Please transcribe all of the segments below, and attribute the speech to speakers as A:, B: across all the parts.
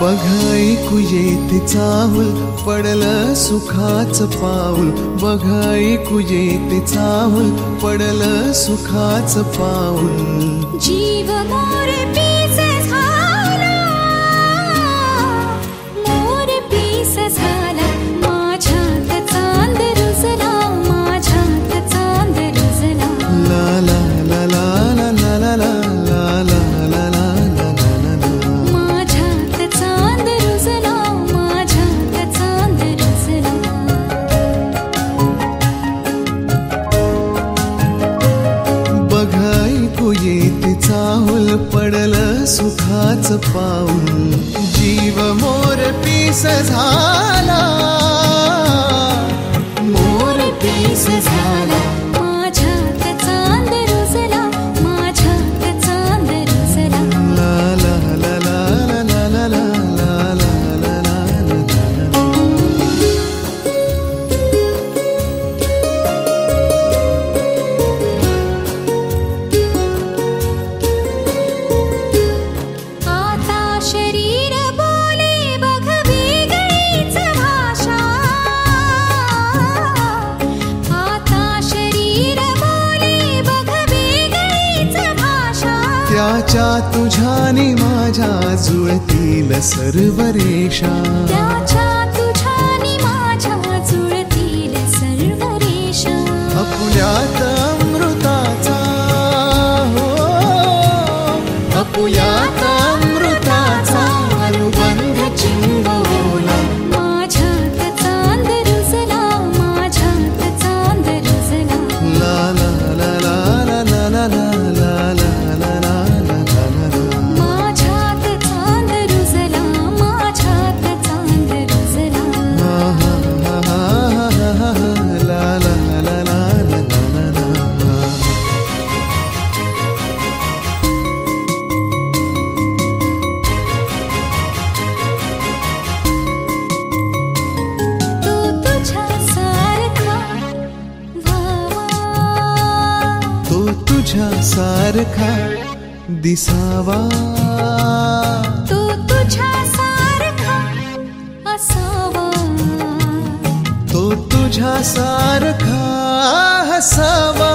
A: बघ ऐकू येते चाहुल पडलं सुखाचं पाऊल, बघ ऐकू येते चाहुल पडलं सुखाचं पाऊल.
B: जीव मोर पीस झाला, मोर पीस झाला, माझ्यात चांद रुजला, माझ्यात चांद रुजला.
A: ला ला ला ला ला ला ला ला ला ला ला. चाहुल पडलं सुखाचं पाऊल, जीव मोर पीस झाला, मोर पीस झाला,
B: माझ्यात चांद रुजला, माझ्यात चांद रुजला.
A: ला ला ला ला ला ला ला ला ला ला ला. त्याच्या तुझ्याने माझ्या जुळतील सर्व रेषा,
B: त्याच्या तुझ्याने माझ्या जुळतील सर्व रेषा.
A: आपुल्यात अमृताचा हो, आपुल्यात अमृताचा अनुबंध चिंबवला.
B: माझ्यात चांद रुजला, माझ्यात चांद रुजला.
A: ला ला ला ला ला ला ला ला ला. सारखा दिसावा,
B: तो तुझ्या सारखा असावा,
A: तो तुझ्या सारखा हसावा.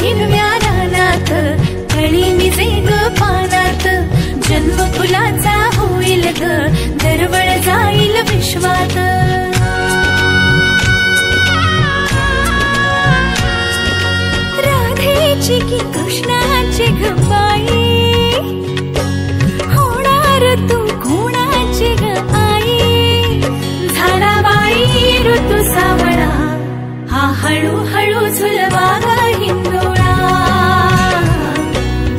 B: हिरव्या रानात कळी मिजे ग पानात जन्म फुलाचा होईल ग दरवळ जाईल विश्वात राधेची की कृष्णाची ग बाई होणार तू कोणाची ग आई झाडाबाई ऋतू सावळा हा हळूहळू झुलवा ग हिंदोळा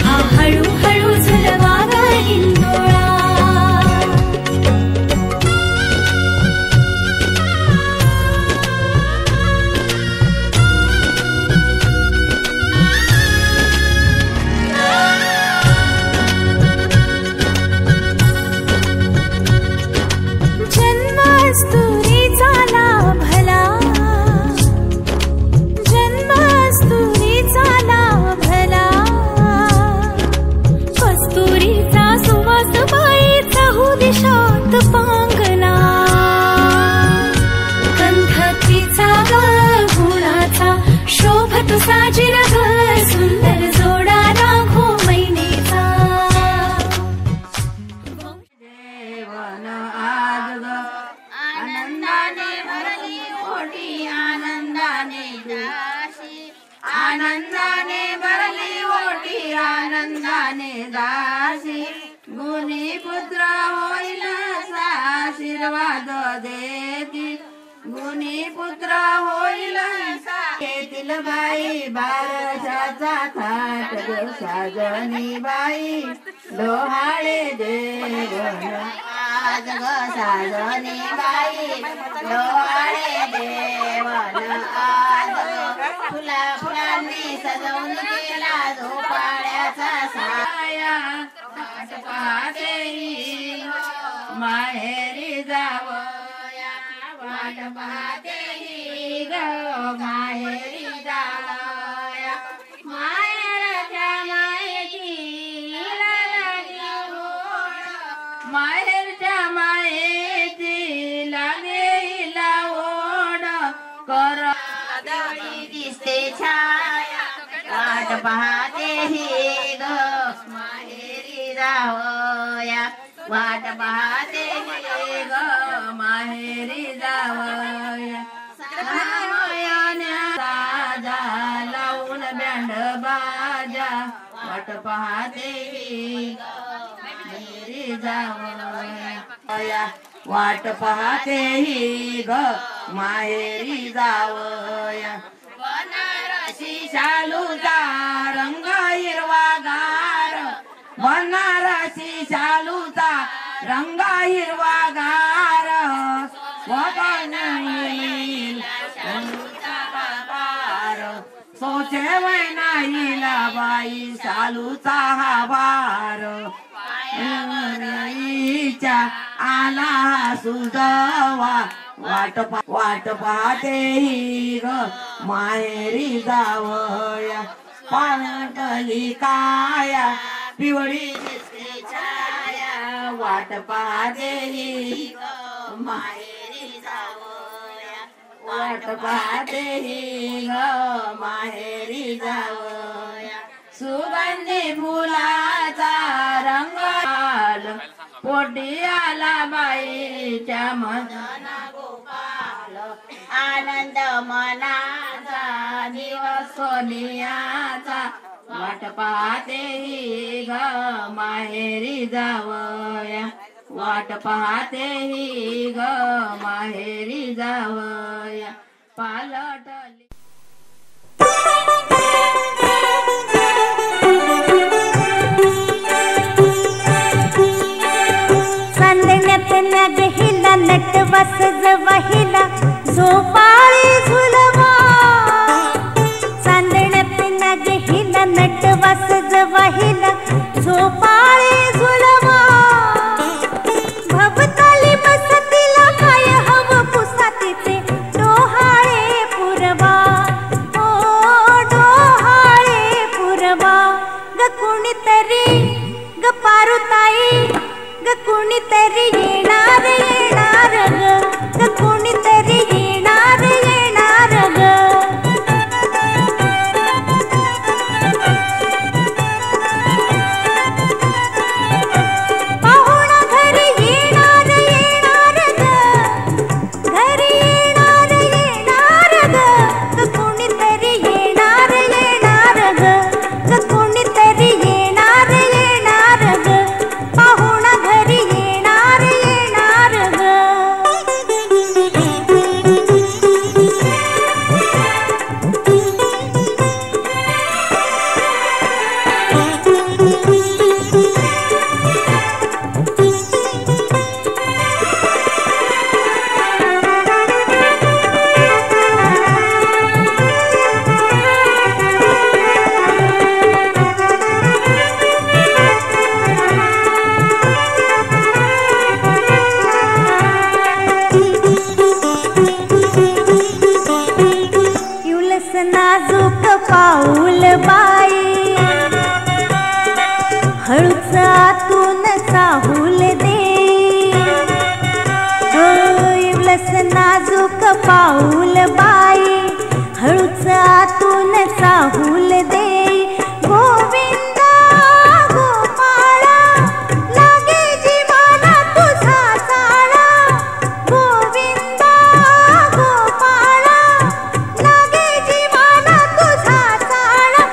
B: हा हळूहळू झुलवा ग हिंदोळा साजिर सुंदर जोडा राघो मैनेचा
C: देवन आज ग आनंदाने भरली ओटी आनंदाने दासी आनंदाने भरली ओटी आनंदाने दासी गुणी पुत्र होईल आशीर्वाद देती गुणी पुत्र होईल येतील बाई बारशाचा थाट ग साजनी बाई डोहाळे देवन आज ग साजनी बाई डोहाळे देवन आज फुला फुलांनी सजवून केला झोपाळ्याचा साया पाहते माहेरी जावया वाट पाहते ग माहेरी जावया माहेरच्या मायेची लागली ओढ माहेरच्या मायेची लागेला ओढ कर दिसते छाया वाट पाहते ही ग माहेरी जावया वाट पाहते ही ग माहेरी जावया साजा लावून बँड बाजा वाट पाहते ही माहेरी जावया वाट पाहते ही ग माहेरी जावया बनारसी शालूचा रंग हिरवागार बनारसी शालूचा रंग हिरवागार सोचे वैनाईला बाई शालूचा हा भार आला सुजवा वाट पाहते ही ग माहेरी जावया पाणटली काया पिवळी दिसते छाया वाट पाहते ही ग माहेरी जावया वाट पाहते ही ग माहेरी जावया सुगंधी फुलाचा रंग पोटी आला बाईच्या मदन गोपाल आनंद मनाचा दिवस सोनियाचा वाट पाहते ही ग माहेरी जावया वाट पाहते ही ग माहेरी जावया पालटली
B: नगहिला नटवस जवहिला झोपाळी झुलवा चांदण्यात नगहिला नटवस जवहिला झोपाळी झुलवा भवताली बसतीला काय हव पुसातीचे डोहाळे पुरवा ओ डोहाळे पुरवा ग कुणीतरी ग पारुताई ग कुणीतरी येणार येणार ग कुणीतरी येणार येणार ग बाई हळूच आतून चाहूल दे इवलस नाजूक पाऊल बाई हळूच आतून चाहूल दे गोविंदा गोपाळा लागे जीवाला तुझा चाळा गोविंदा गोपाळा लागे जीवाला तुझा चाळा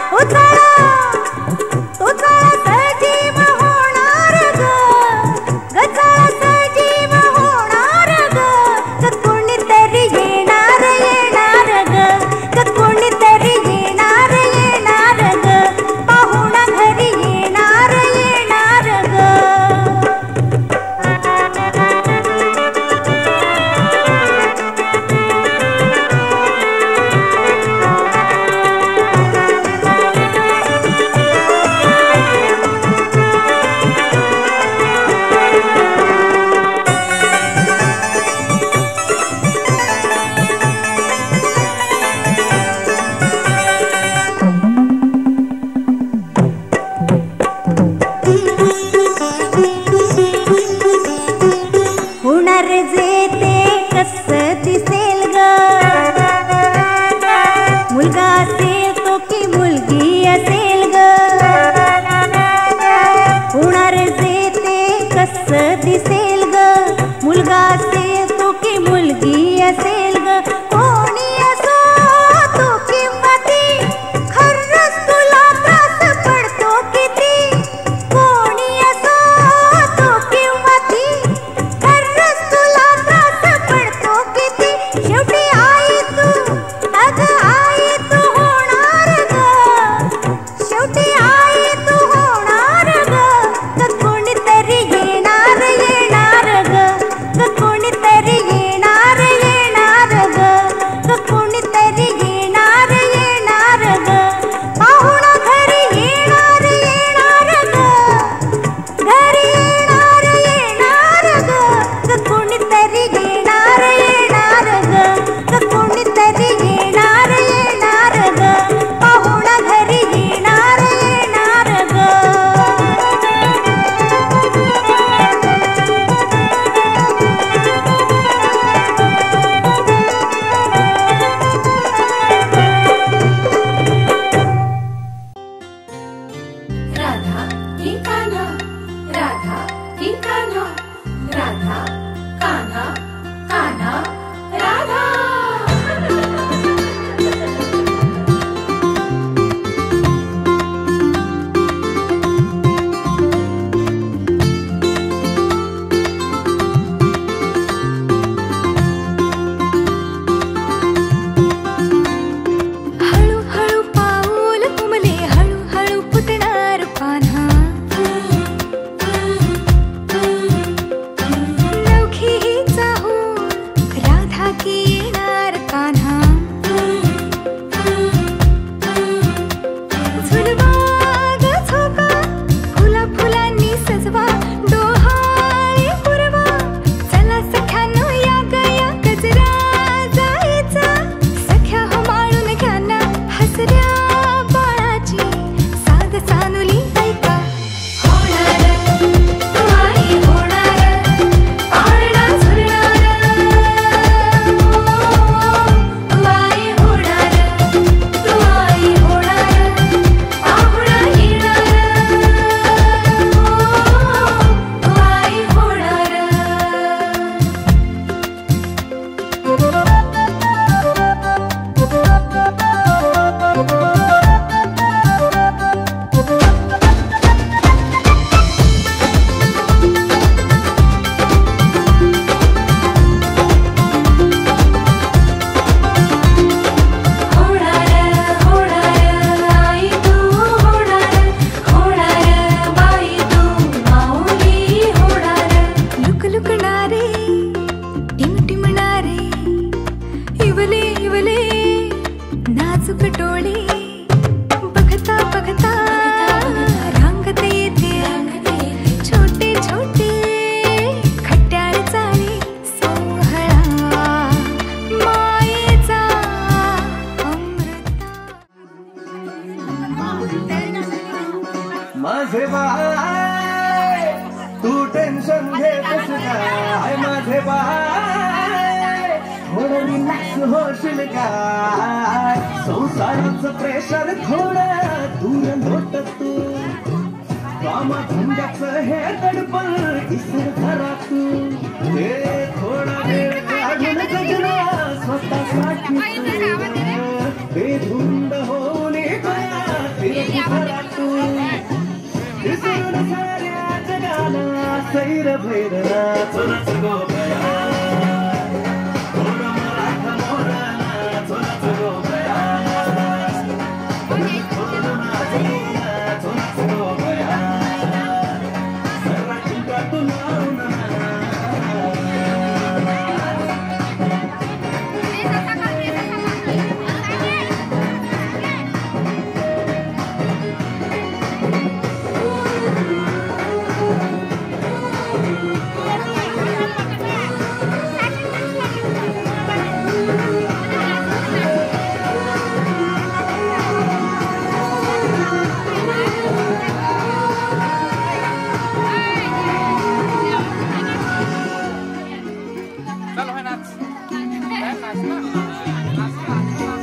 A: माझे बाय तू टेन्शन घेतस काय माझे बाय थोडं रिलॅक्स होशील काय संसाराचं प्रेशर थोडं दूर होत तू कामा धंद्याचं हे दडपण इसर घरा तू हे थोडा वेळ काढून गजरा स्वतःसाठी बेधुंद होऊन घरा तू विसरून साऱ्या जगाला सैर भैरला चोरच गोपया थोडं मराठा मोराला चोरच गोपया थोडं माझीला चोरच गोपया सर्व चिंता तू लावून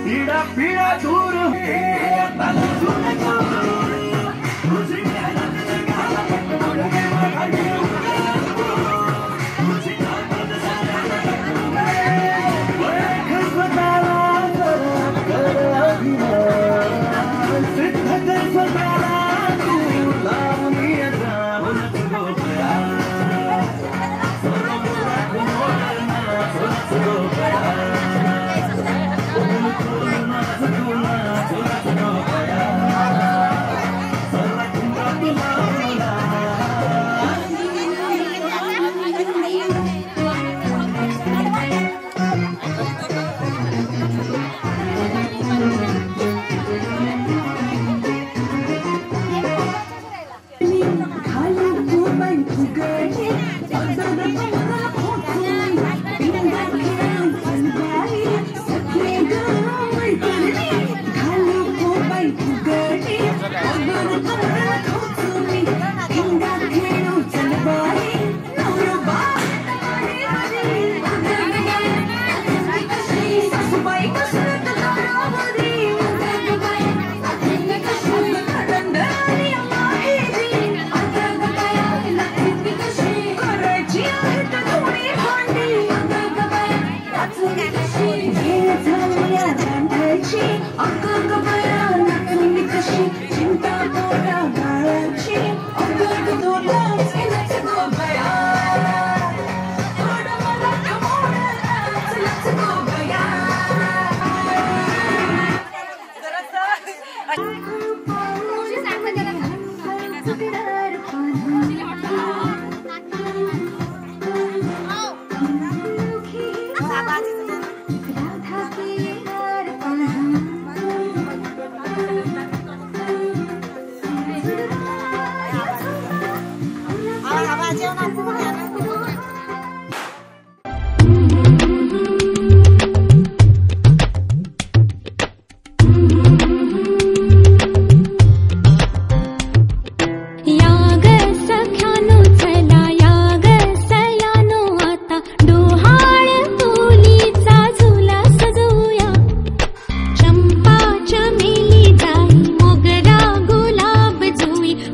A: पीड़ा पीड़ा दूर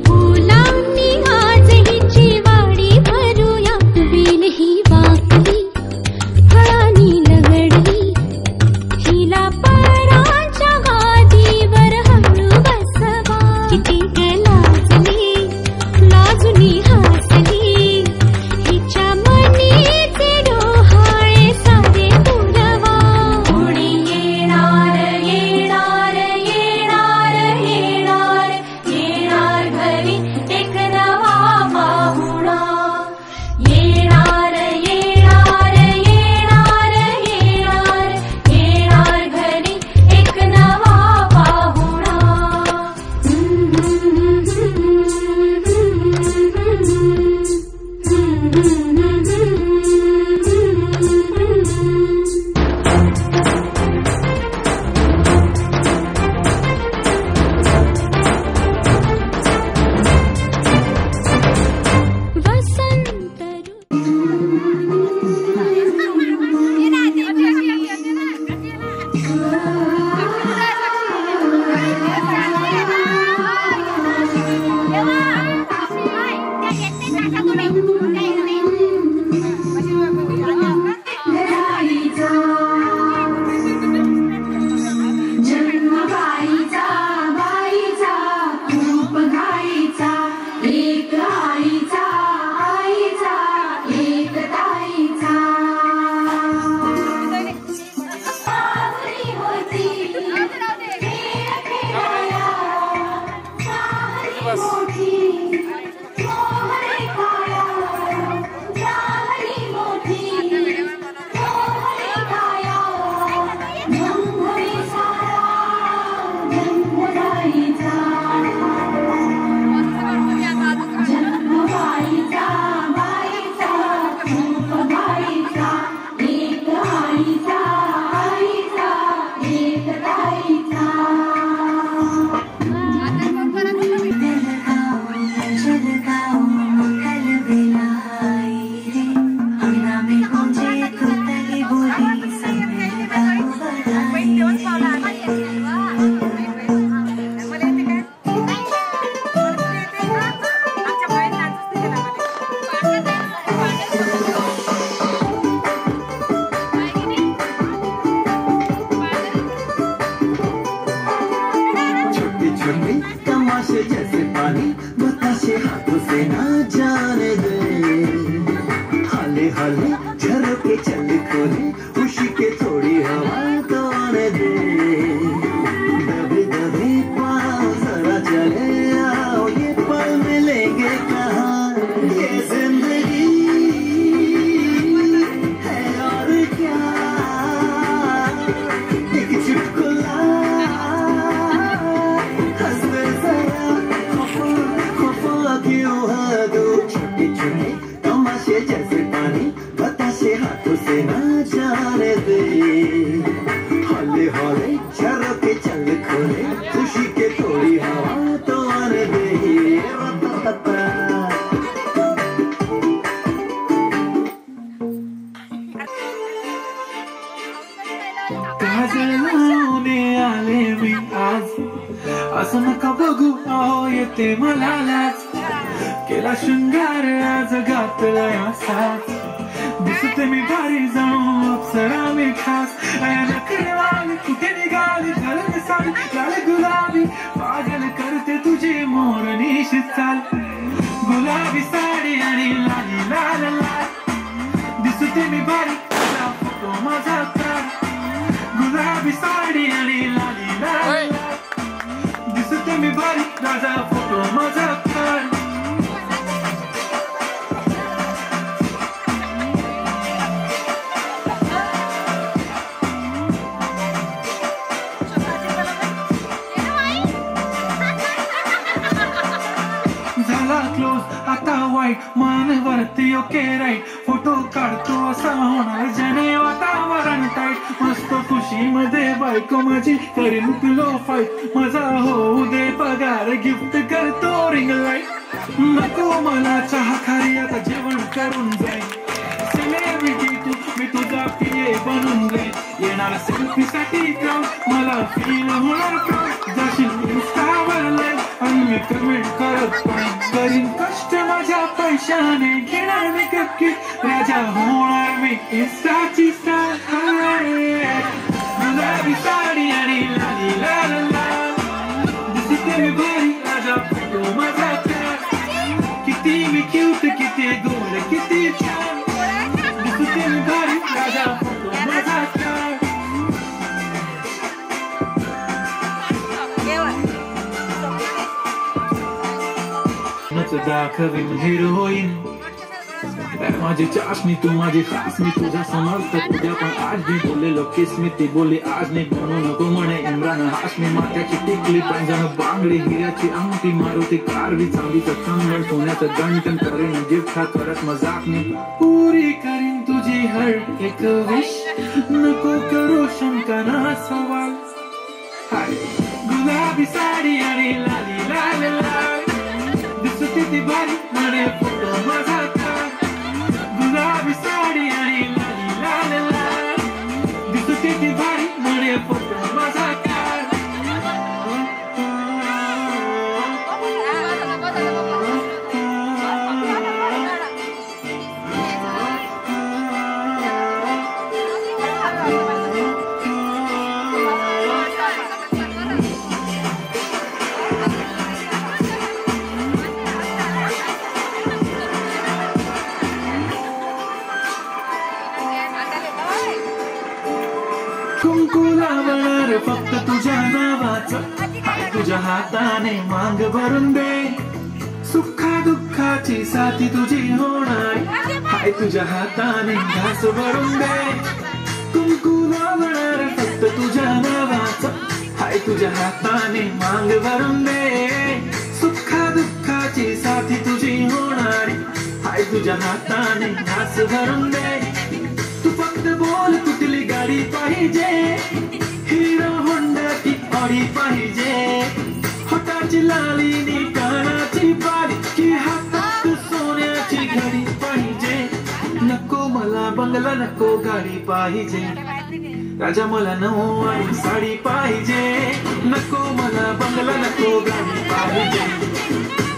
D: फुलांनी आज हिची वाडी
A: छुट्टी तमाशे जैसे पानी बताशे हाथों से ना जाने दे हाले हाले झरोके चल खोले खुशी के थोड़ी हवा तो आने दे दबे दबे पाँव जरा चले आओ ये पल मिलेंगे कहाँ ये जिंदगी है और क्या एक चुटकुला हंसने जरा खफा क्यों है दो छोटे छोटे तमाशे जैसे पानी बताशे हाथों से ना जाने दे हौले हौले झरोके चल खोले खुशी के थोड़ी हवा तो आने दे
D: काजल लावणे आले मी आज असं नका बघू अहो येते मला लाज केला शृंगार आज घातलाय असाच दिसते मी भारी जाऊन अप्सरा मी खास नकळवाली कुठे निघाली घालून साडी लाल गुलाबी पागल करते तुझी मोरनीशी चाल गुलाबी साडी आणि लाली लाल लाल दिसते मी भारी तुझा फोटो माझा काढ गुलाबी साडी आणि लाली लाल दिसते मी भारी तुझा फोटो माझा काढ झाला क्लोज आता वाईट मान वरती ओके राईट फोटो काढतो असा होणार जने वातावरण टाईट मस्त खुशी मध्ये बायको माझी करीन पिलो फाईट माझा होऊ दे पगार गिफ्ट करतो रिंग लाईट नको मला चहा खारी आता जेवण करून जाईल सेलिब्रिटी तू मी तुझा पिये बनून जाईल येणार सेल्फी साठी क्राऊड मला फील होणार प्राऊड जाशील इंस्टावर लाईव्ह आणि मी कमेंट करत करीन कष्ट माझ्या पैशाने घेणार मी कपकी राजा होणार मी इंस्टाची स्टार गुलाबी साडी आणि लाली लाल लाल दिसते मी भारी राजा फोटो माझा काढ किती मी क्यूट किती गोड किती छान दिसते मी भारी राजा फोटो माझा काढ दाखवीन हिरोईन माझी चाशनी तू माझी खास मी तुझा समजतो तुझ्या पण आज मी बोललेलो किस मी ती बोलली आज नाही बनू नको म्हणे इम्रान हाशमी माथ्याची टिकली पैंजण बांगडी हिऱ्याची अंगठी मारुती कारवी चांदीचं कंगण सोन्याचं गंटन करीन गिफ्ट हा करत मजाक मी पुरी करीन तुझी हर एक विश नको करू शंका ना सवाल गुलाबी साडी आणि लाली लाल लाल दिसते ती भारी म्हणे फोटो माझा काढ गुलाबी साडी आणि लाली लाल लाल दिसते ती भारी म्हणे फोटो माझा काढ कुंकू लावणार फक्त तुझ्या नावाचं तुझ्या हाताने मांग भरून दे सुखा दुःखाची साथी तुझी होणार हाय तुझ्या हाताने घास भरून दे कुंकू लावणार फक्त तुझ्या नावाचं हाय तुझ्या हाताने मांग भरून दे सुखा दुःखाची साथी तुझी होणार हाय तुझ्या हाताने घास भरून दे तू फक्त बोल कुठली गाडी पाहिजे हिरो होंडा की ऑडी पाहिजे होटाची लाली नी कानाची बाली की हातात सोन्याची घडी पाहिजे नको मला बंगला नको गाडी पाहिजे राजा मला नऊवारी साडी पाहिजे नको मला बंगला नको गाडी पाहिजे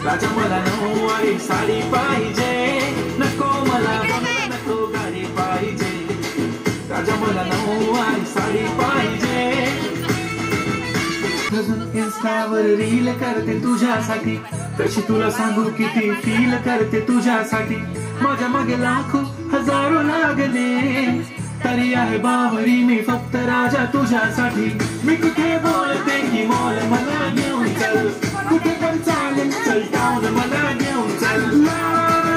D: राजा मला नऊवारी साडी पाहिजे नको मला बंगला नको गाडी पाहिजे राजा मला नऊवारी साडी पाहिजे अजून इंस्टावर रील करते तुझ्यासाठी, कशी तुला सांगू किती फील करते तुझ्यासाठी. माझ्या मागे लाखो हजारो लागले, तरी आहे बावरी मी फक्त राजा तुझ्यासाठी. मी कुठे बोलते की मॉल मला घेऊन चल, कुठे पण चालेल चल टाऊन मला घेऊन चल.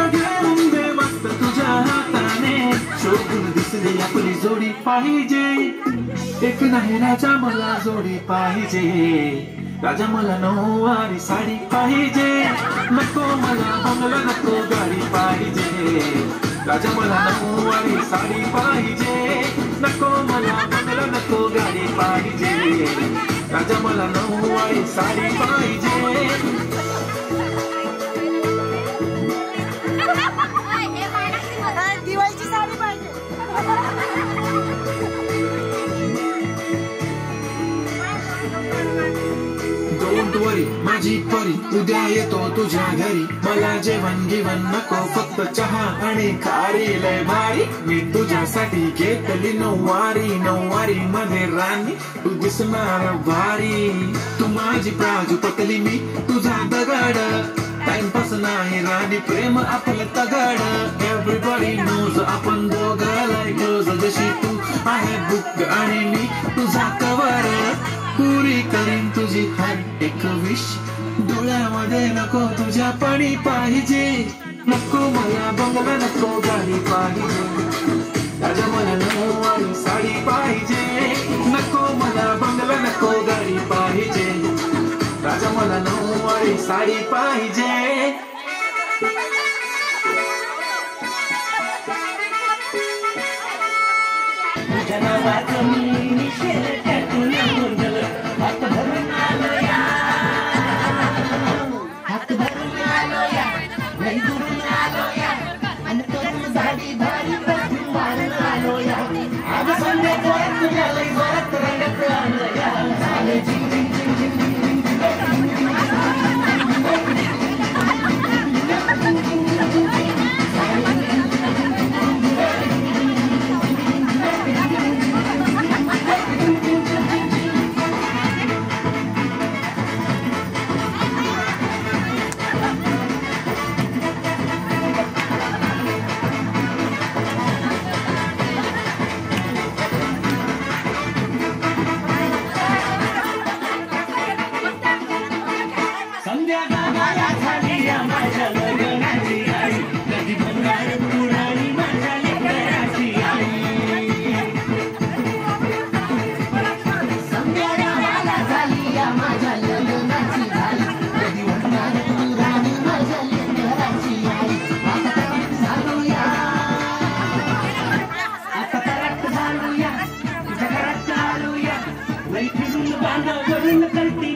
D: घेऊन दे मस्त तुझ्या हाताने, शोधून दिसली आपली जोडी पाहिजे. एक नाही राजा मला जोडी पाहिजे, राजा मला नऊवारी साडी पाहिजे. नको मला बंगला नको गाडी पाहिजे, राजा मला नऊवारी साडी पाहिजे. नको मला बंगला नको गाडी पाहिजे, राजा मला नऊवारी साडी पाहिजे.
B: दिवाळीची साडी पाहिजे.
D: डोंट वरी माझी परी, उद्या येतो तुझ्या घरी. मला जेवण गिवण नको फक्त चहा आणि खारी. लय भारी मी तुझ्यासाठी घेतली नऊवारी, नऊवारी मध्ये राणी तू दिसणार भारी. तू माझी प्राजूपतली मी तुझा दगड, टाइमपास नाही राणी प्रेम आपलं तगड. एव्हरीबडी नोज आपण दोघं क्लोज, जशी तू आहे बुक आणि मी तुझा कवर. पुरी करीन तुझी हर एक विश, डोळ्यामध्ये नको तुझ्या पाणी पाहिजे. नको मला बंगला नको गाडी पाहिजे, राजा मला नऊवारी साडी पाहिजे. नको मला बंगला नको गाडी पाहिजे, राजा मला नऊवारी साडी पाहिजे.
C: करती